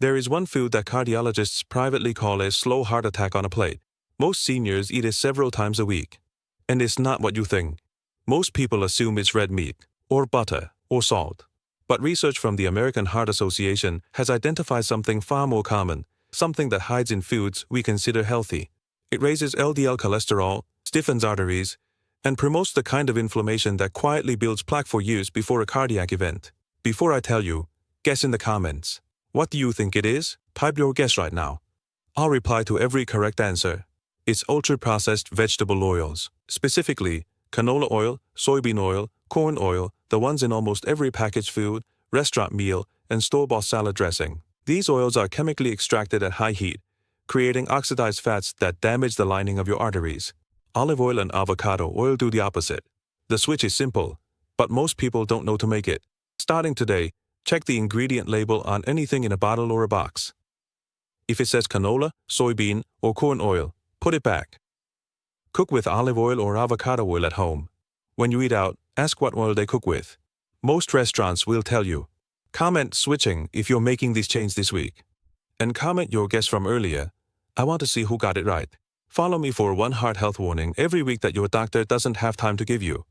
There is one food that cardiologists privately call a slow heart attack on a plate. Most seniors eat it several times a week. And it's not what you think. Most people assume it's red meat, or butter, or salt. But research from the American Heart Association has identified something far more common, something that hides in foods we consider healthy. It raises LDL cholesterol, stiffens arteries, and promotes the kind of inflammation that quietly builds plaque for years before a cardiac event. Before I tell you, guess in the comments. What do you think it is? Type your guess right now. I'll reply to every correct answer. It's ultra-processed vegetable oils. Specifically, canola oil, soybean oil, corn oil, the ones in almost every packaged food, restaurant meal, and store-bought salad dressing. These oils are chemically extracted at high heat, creating oxidized fats that damage the lining of your arteries. Olive oil and avocado oil do the opposite. The switch is simple, but most people don't know to make it. Starting today, check the ingredient label on anything in a bottle or a box. If it says canola, soybean, or corn oil, put it back. Cook with olive oil or avocado oil at home. When you eat out, ask what oil they cook with. Most restaurants will tell you. Comment switching if you're making this change this week. And comment your guess from earlier. I want to see who got it right. Follow me for one heart health warning every week that your doctor doesn't have time to give you.